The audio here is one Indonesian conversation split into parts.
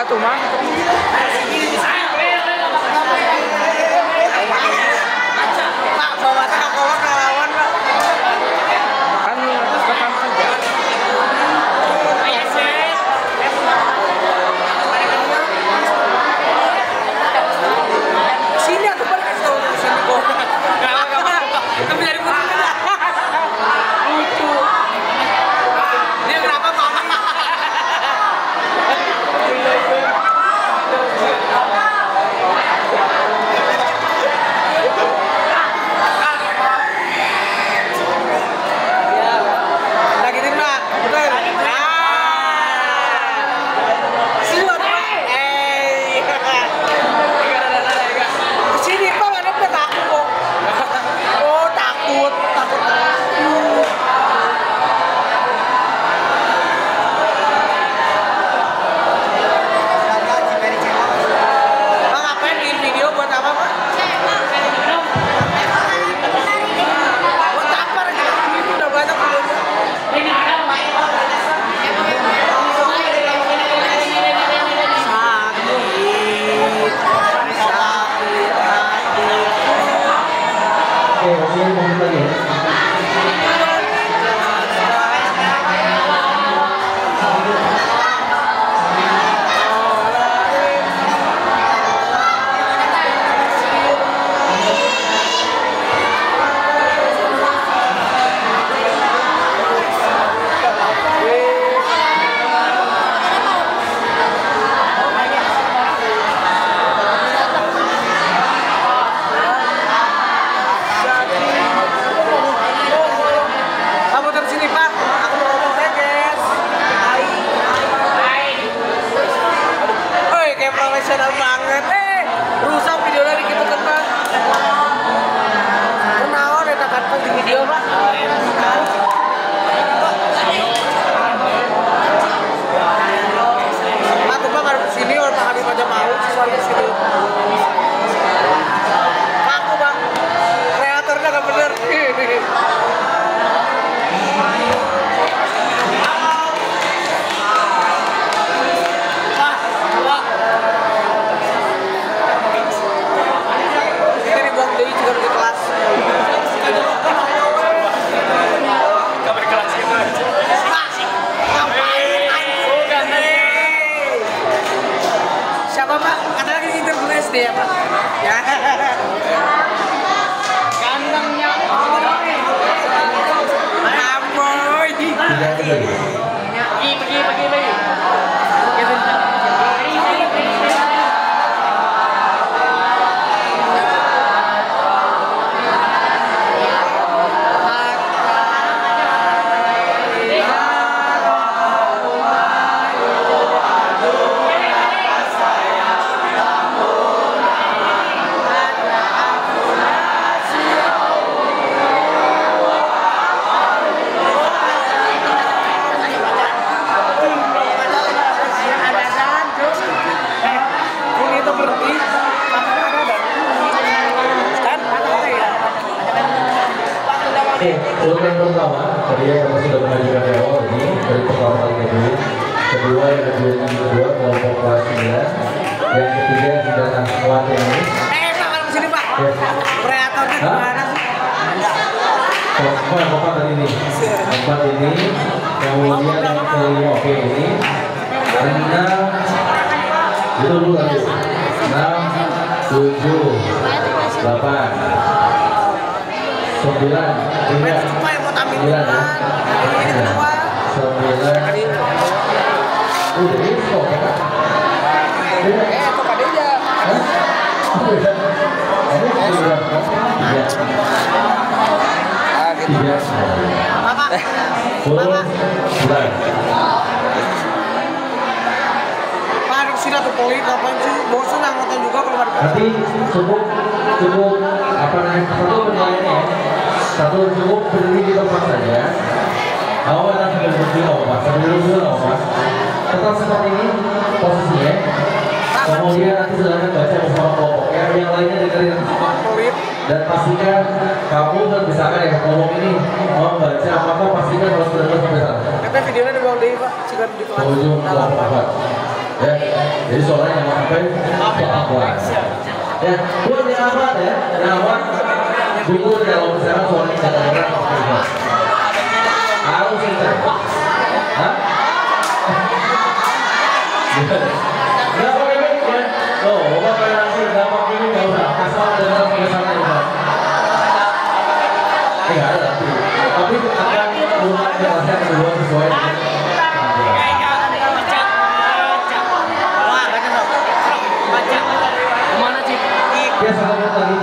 tuh mah. Pak, bawa kawan Pak. Kan rekam saja. Sini aku pergi tahu sini kok. Enggak apa-apa. Tapi dari mana? Lucu. Dia kenapa Pak? Profesional banget, rusak videonya dikit kan. Kenaon eta kan di video Pak. Aku Pak harus sini orang Pak Habib aja mau soalnya sini. Aku Pak, kreatornya gak bener. Siapa Pak? Ada lagi interview SD ya Pak? Ya. Gantengnya. Amoy. Pergi. Untuk yang pertama, tadi yang kami sudah mengajukan di awal ini dari pertama kali dulu, kedua yang kedua kelompok kelas 9, yang ketiga sudah kuat ini. Pak kalau sini Pak, kreatornya gimana sih? Keempat tadi ini, keempat ini, kemudian yang kelima oke ini, 6, itu dulu lanjut, 6, 7, 8, 9, 9 ya. 9 udah ini kok kan? Kok pada aja. Ini sudah tiga. Bapak. Bulan. Pak di sini tuh poin apa sih? Bosan nonton juga kalau ada. Nanti cukup apa namanya satu penilaiannya ya. Satu cukup berdiri di tempat saja. Awal dan sambil berdiri Pak. Sambil dulu Pak. Tetap seperti ini posisinya. Kemudian nanti silakan baca bersama kelompoknya. Yang lainnya dengerin dan pastikan kamu dan misalkan ya kelompok ini mau baca apa pastikan harus benar-benar sampai sana. Tapi videonya di bawah deh Pak. Sudah di kelas. Ujung kelompok. Ya, jadi soalnya yang mau sampai apa? Ya, buat yang awal ya, yang awal buku kalau misalnya soalnya catatan harus kita, hah? Nggak pakai mic ya? Oh, bapak pakai langsung, nggak pakai mic nggak usah. Asal dengan pengesahan aja. Nggak ada tapi akan mulai jelasnya kedua sesuai. Kemana sih? Ya, satu lagi.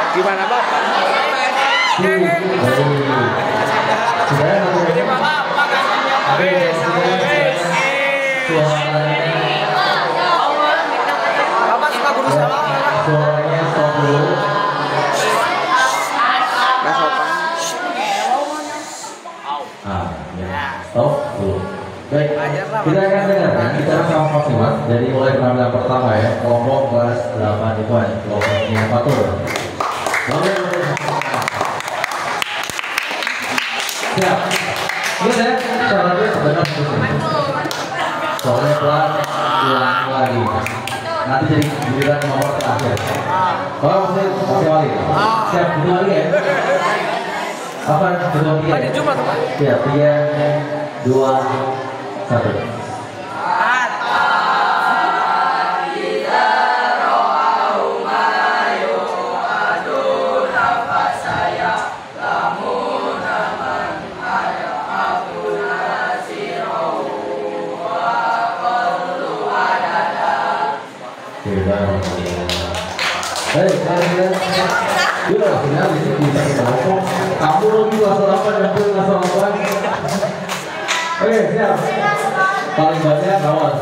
Gimana Pak? Bapak suka guru sama Suaranya stop dulu. Nggak sopan. Ya. Stop dulu. Baik, kita akan dengarkan, kita sama Pak Simat. Jadi mulai penampilan pertama ya, kelompok kelas 8 IPA, kelompoknya Fatur. Siap. Ini saya syaratnya sebenarnya soalnya pelan ulang lagi. Nanti jadi giliran nomor terakhir. Kalau masih wali. Siap, itu lagi ya. Apa kedua tiga? Hari Jumat Pak. Siap, 3, 2, 1. Hei, kalian, yuk, final di sini bisa kita ngomong. Kamu lagi kelas 8 dan kelas 8. Oke, siap. Paling banyak awal.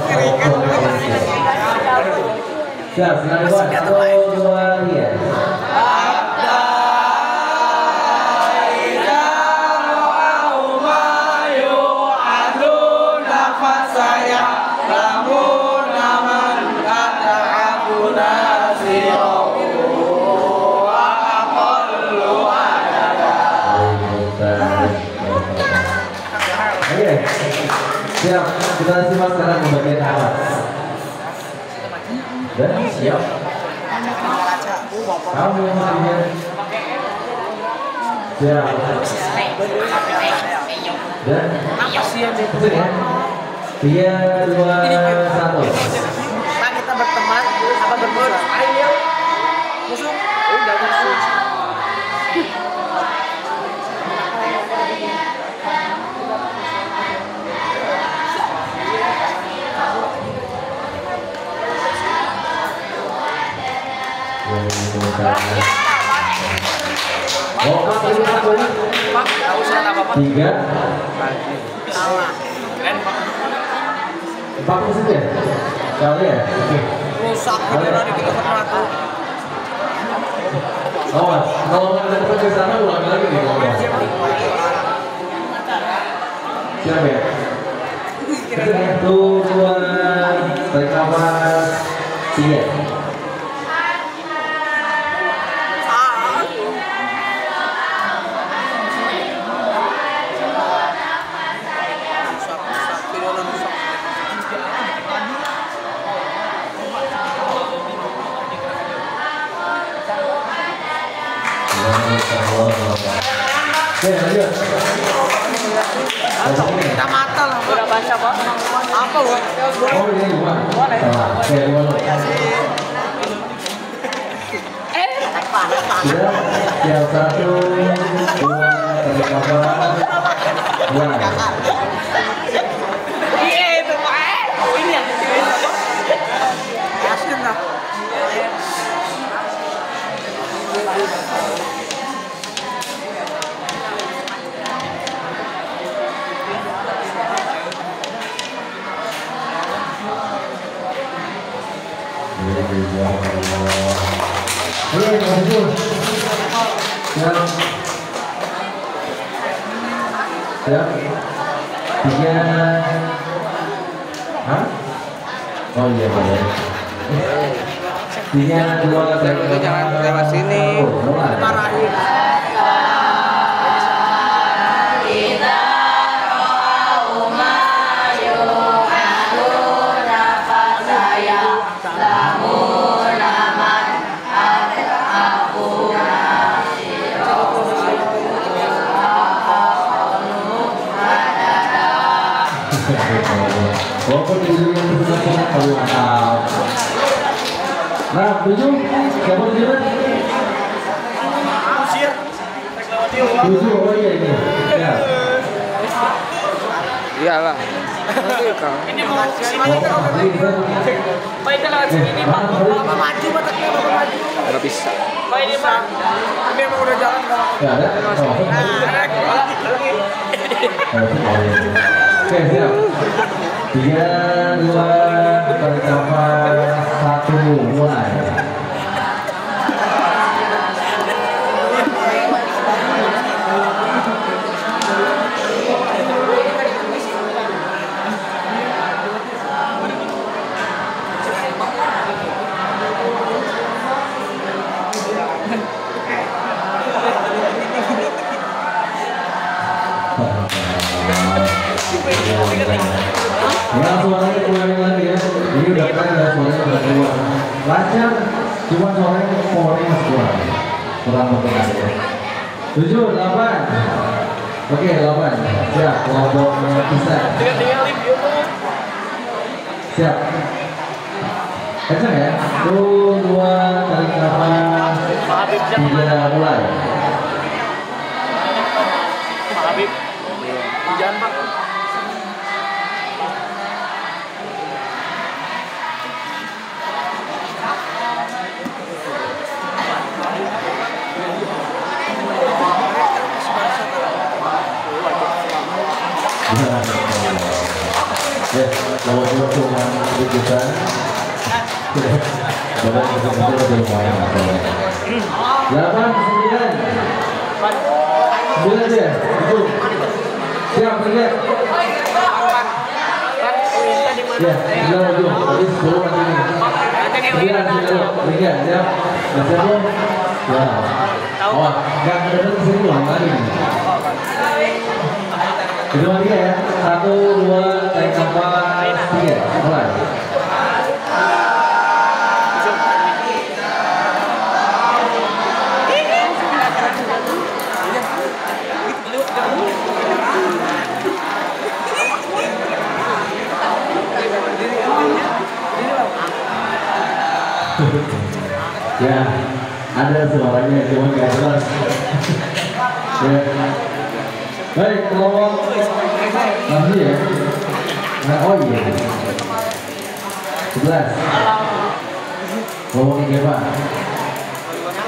Siap, final depan. 1, 2, 3. Siap, kita simak sekarang ke bagian awas. Dan siap. Kamu yang mestinya siap. Dan kesini ya. 3, 2, 1. Pak, kita berteman apa bermusuh? Musuh? Udah musuh. Oh, Pak, ini satu. Pak, nggak usah apa-apa. 3. Salah. Keren Pak. 40 ya? Kali ya? Oke. Rusak beneran di kita satu. Awas, kalau nggak ada ke sana ulang lagi nih kalau nggak. Siap ya? Satu, dua, tarik nafas, 3. Oke, lanjut. Kita mata lah. Udah baca Pak. Apa Pak? Oh, ini dua. Salah. Oke, dua lo. Panas. Sudah. Siap, 1, 2, 3. mulai. Iya itu Pak. Ini yang asin lah. Siap. Tiga. Hah? Oh iya boleh. 3, 2, 1. Jangan lewat sini. Mulai. Walaupun di dunia itu sudah perlu akal. Nah, tujuh, siapa tujuh? Tujuh, oh iya ini. Ya. Iyalah. Nanti Kang. Ini mau Pak itu lewat sini Pak. Bapak maju bataknya Bapak maju. Nggak bisa. Pak ini Pak. Ini emang udah jalan Pak. Ya ada? Oke, siap. 3, 2, tarik nafas, 1, mulai. Ya suaranya keluarin lagi ya. Ini udah keren ya suaranya udah keluar. Lancar, cuma suaranya powernya masih kurang. Kurang berkenan ya. 7, 8. Oke 8. Siap, kelompok bisa. Siap. Kencang ya. 1, 2, tarik nafas. 3, mulai. Habib. Jangan Pak. Ya, kalau cuma sedikit badan kita udah lumayan. 8, 9 ya, 7. Siap, 3. Ya, 9 7. Tadi 10 nanti ini. 9 3, siap. Siap belum? Ya. Wah, nggak ada kesini ulang lagi. Kedua dia ya. 1, 2, tarik nafas, 3. Mulai. Ya, ada suaranya cuma nggak jelas. Ya. Baik, kelompok masih ya. Nah, oh iya. 11. Kelompok ini Pak.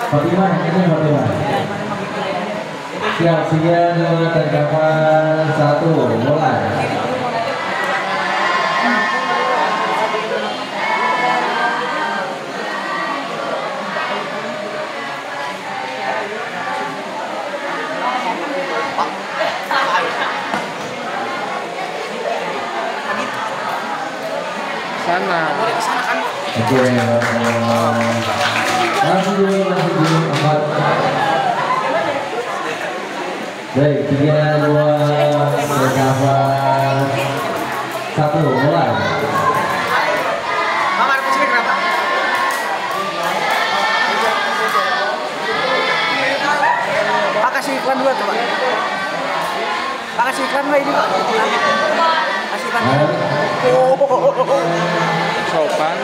Fatimah, ini Fatimah. Siap, 3, 2, tarik nafas, 1, mulai. Sana. Oke, masih dulu 4. Baik, 3, 2, tarik nafas, 1, mulai. Mama ada kesini kenapa? Pak kasih iklan dulu tuh Pak. Pak kasih iklan dulu ini Pak. Kasih iklan dulu. Sopan.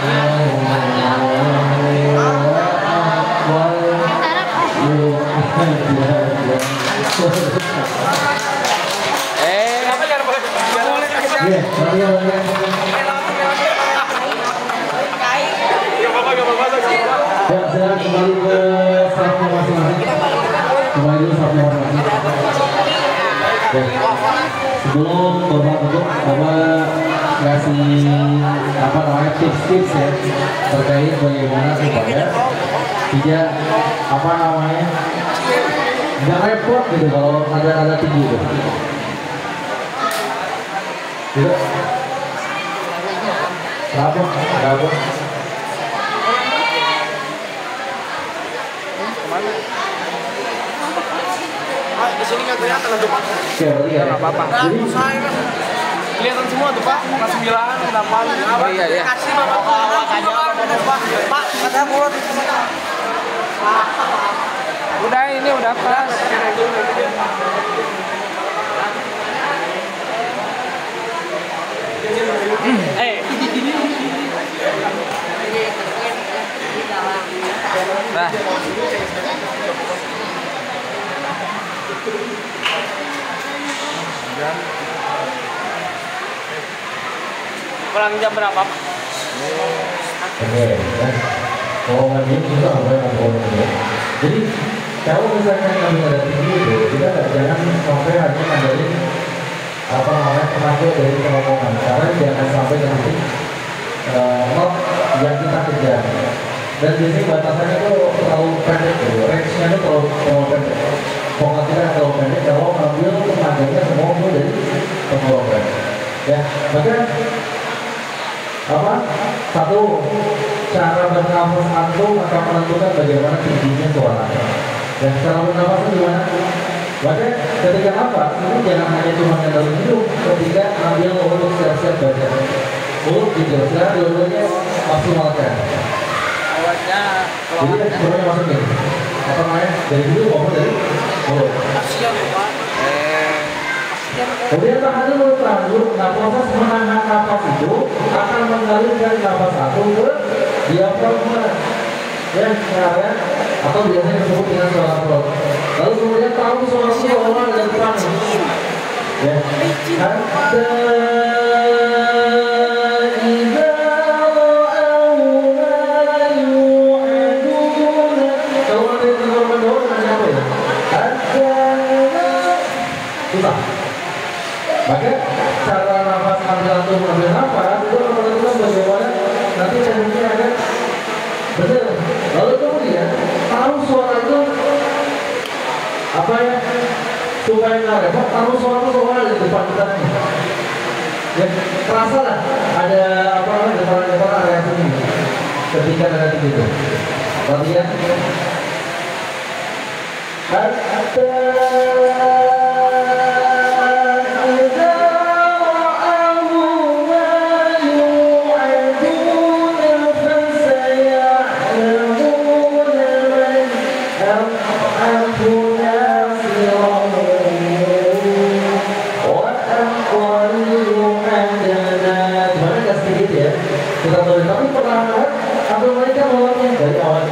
Iya, latihan. Ya, silakan kembali ke startnya masing-masing. Kembali dulu startnya masing-masing. Ya. Sebelum Bapak tutup, Bapak ngasih apa namanya tips-tips ya terkait bagaimana supaya tidak apa namanya nggak repot gitu kalau ada tinggi itu. Tidak. Berapa? Di sini nggak kelihatan tuh Pak. Oke, berarti ya. Nggak apa-apa. Jadi Kelihatan semua tuh Pak. Kelas 9, 8. Oh iya ya. Kasih Bapak awak aja Pak. Pak, kata mulut. Udah ini udah pas. Nah. Pulang jam berapa? oke, kalau nggak juga apa yang ngomongnya. Jadi kalau misalnya kami ada tinggi itu, kita jangan sampai hanya ngandelin apa namanya tenaga dari pengomongan, karena jangan sampai nanti not yang kita kejar. Dan biasanya batasannya itu terlalu pendek, range-nya itu terlalu pendek. Pokoknya kita terlalu pendek kalau ambil tenaganya semua itu dari pengelolaan. Ya, maka apa? Satu, cara bernafas antum akan menentukan bagaimana tingginya suara. Dan cara bernafas itu gimana? Maka ketika nafas itu jangan hanya cuma dalam hidung, ketika ambil untuk siap-siap baca. Mulut gitu, silahkan dua-duanya maksimalkan. Awalnya Jadi kan semuanya masukin. Apa namanya? Dari hidung maupun dari mulut. Kemudian tahan dulu. Nah, proses menahan nafas itu akan mengalirkan nafas satu ke diafragma, ya, sekarang atau biasanya disebut dengan suara perut. Lalu kemudian tahu suara awal dan depan, ya. Maka cara nafas antum mengambil nafas itu menentukan bagaimana nanti tekniknya akan benar. Lalu kemudian tahu suara itu apa ya supaya nggak repot, tahu suara itu soal di depan kita nih. Ya terasa lah ada apa namanya depan area sini ketika ada gitu. Latihan. Tapi perlahan atau mereka melakukannya dari awal.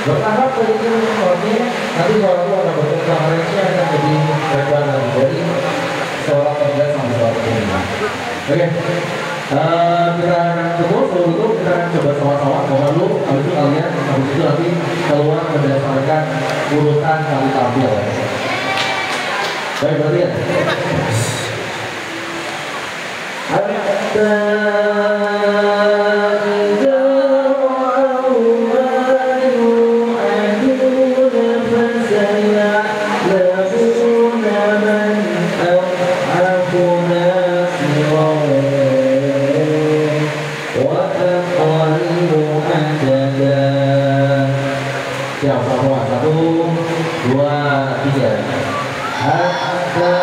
Bertahap begitu sepertinya nanti suara itu akan berkembang, range-nya akan lebih lebar lagi dari suara terberat sampai suara tinggi. Oke, kita akan tutup, sebelum kita akan coba sama-sama coba dulu, habis itu kalian, habis itu nanti keluar berdasarkan urutan kali tampil. Baik, berarti ya. Siap, semua. 1, 2, 3. Hatta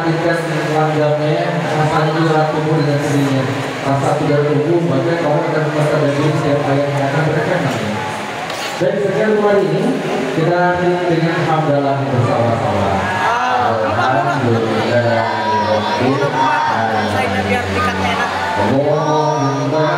memperhatikan langgangnya, rasanya juga tumbuh dengan sendirinya. Rasa tidak tumbuh, maka kamu akan merasa daging setiap kali yang akan berkenan. Dan sekian hari ini kita akhiri dengan hamdalah bersama-sama. Alhamdulillah. Biar tiketnya enak. Allahumma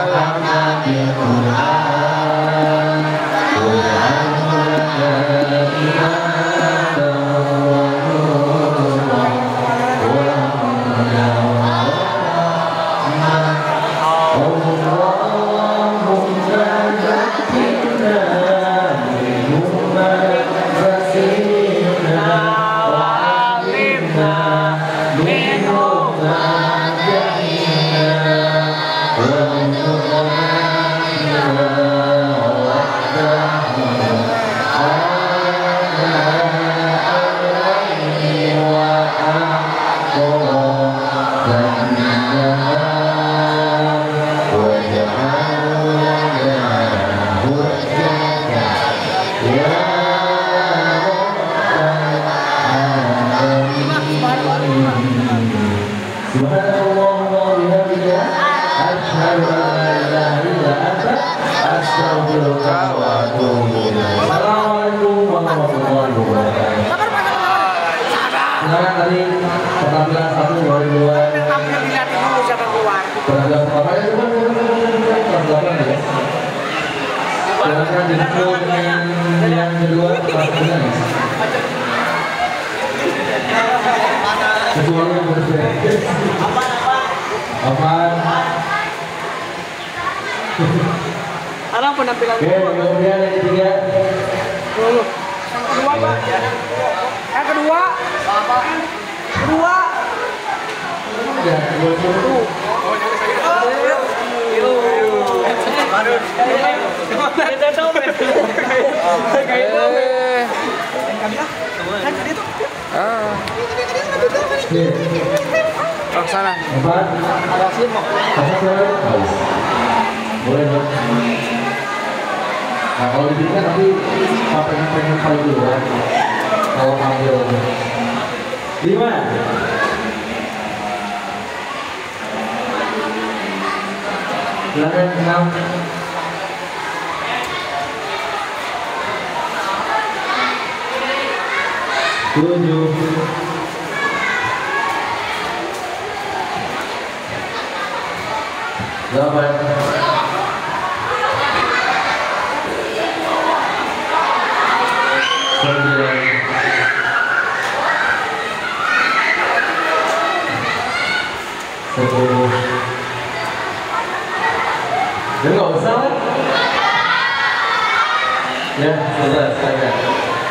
Silakan tadi penampilan 1, 2, 2. Tampil dilihat dulu siapa keluar. Penampilan pertama ya cuma ya. Silakan disusul dengan yang kedua penampilan. Kecuali yang berbeda. Apa? Alang penampilan Oke, kemudian yang ketiga. dulu. Kedua, Pak. Yang kedua. Kedua. Ya, kedua. Ke sana. Empat. Boleh dong. Nah kalau diberikan nanti pengen kali dulu ya. Kalau ambil 5. Silakan 6. 7. 8. 10. Jadi nggak usah ya, sudah saya.